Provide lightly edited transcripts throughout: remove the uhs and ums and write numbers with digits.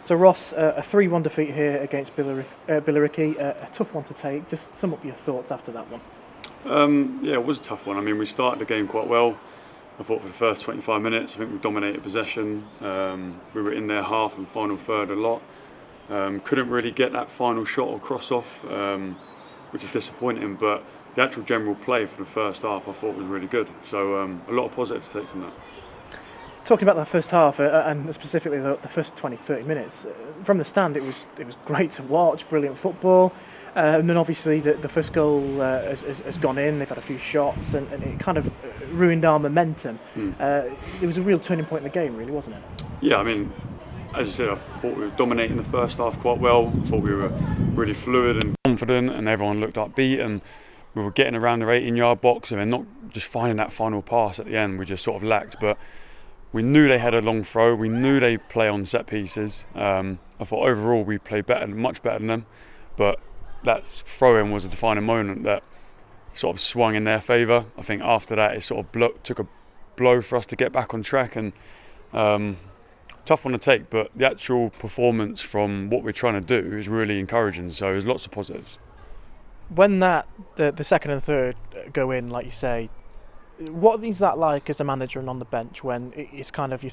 So Ross, a 3-1 defeat here against Billericay, a tough one to take. Just sum up your thoughts after that one. Yeah, it was a tough one. I mean, we started the game quite well. I thought for the first 25 minutes, I think we dominated possession. We were in their half and final third a lot. Couldn't really get that final shot or cross off, which is disappointing. But the actual general play for the first half, I thought was really good. So a lot of positives to take from that. Talking about that first half and specifically the first 20-30 minutes, from the stand it was great to watch, brilliant football, and then obviously the first goal has gone in. They've had a few shots and it kind of ruined our momentum. It was a real turning point in the game, really, wasn't it? Yeah, I mean, as you said, I thought we were dominating the first half quite well. I thought we were really fluid and confident, and everyone looked upbeat, and we were getting around their 18-yard box and then not just finding that final pass at the end. We just sort of lacked, but we knew they had a long throw. We knew they play on set pieces. I thought overall we played better, much better than them. But that throw-in was a defining moment that sort of swung in their favour. I think after that it sort of took a blow for us to get back on track, and tough one to take. But the actual performance from what we're trying to do is really encouraging. So there's lots of positives. When the second and third go in, like you say, what is that like as a manager and on the bench when it's kind of you're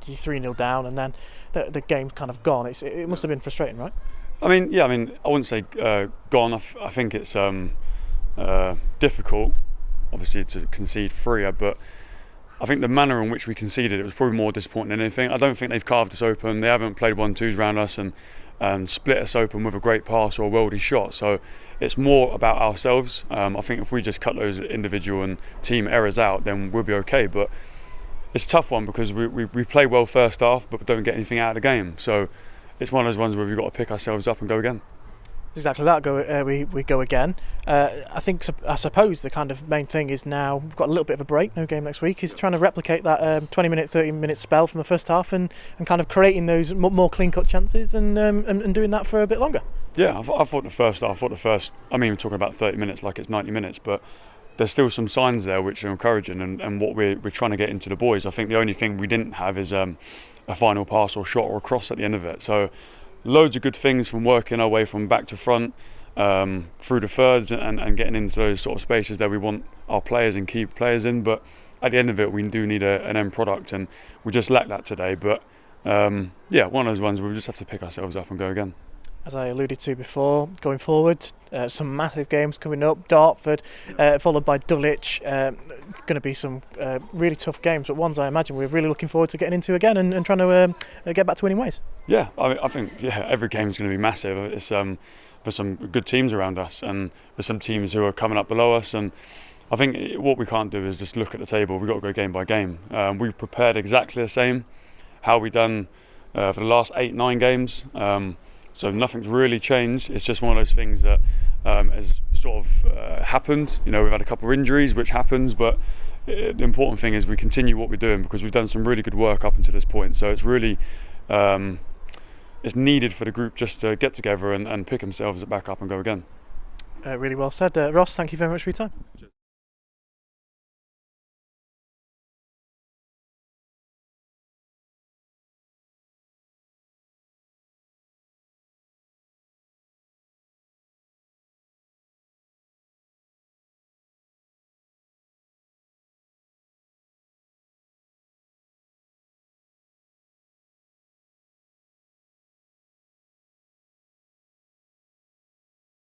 3-0 down and then the game's kind of gone? It must have been frustrating, right? I mean, I wouldn't say gone. I think it's difficult, obviously, to concede 3, but I think the manner in which we conceded it was probably more disappointing than anything. I don't think they've carved us open. They haven't played 1-2s around us and split us open with a great pass or a worldy shot. So it's more about ourselves. I think if we just cut those individual and team errors out, then we'll be okay. But it's a tough one because we play well first half, but we don't get anything out of the game. So it's one of those ones where we've got to pick ourselves up and go again. Exactly that. We go again. I suppose the kind of main thing is now we've got a little bit of a break, no game next week, is trying to replicate that 20-minute, 30-minute spell from the first half and kind of creating those more clean-cut chances and doing that for a bit longer. Yeah, I thought the first, I mean, we're talking about 30 minutes like it's 90 minutes, but there's still some signs there which are encouraging and what we're trying to get into the boys. I think the only thing we didn't have is a final pass or shot or a cross at the end of it. So loads of good things from working our way from back to front through the thirds and getting into those sort of spaces that we want our players and key players in. But at the end of it, we do need an end product, and we just lack that today. But yeah, one of those ones where we just have to pick ourselves up and go again. As I alluded to before, going forward, some massive games coming up. Dartford, followed by Dulwich. Going to be some really tough games, but ones I imagine we're really looking forward to getting into again and trying to get back to winning ways. Yeah, I think every game is going to be massive. It's there's some good teams around us, and there's some teams who are coming up below us. And I think what we can't do is just look at the table. We've got to go game by game. We've prepared exactly the same. How we done for the last 8-9 games. So nothing's really changed. It's just one of those things that has sort of happened. You know, we've had a couple of injuries, which happens, but the important thing is we continue what we're doing because we've done some really good work up until this point. So it's really it's needed for the group just to get together and pick themselves back up and go again. Really well said. Ross, thank you very much for your time.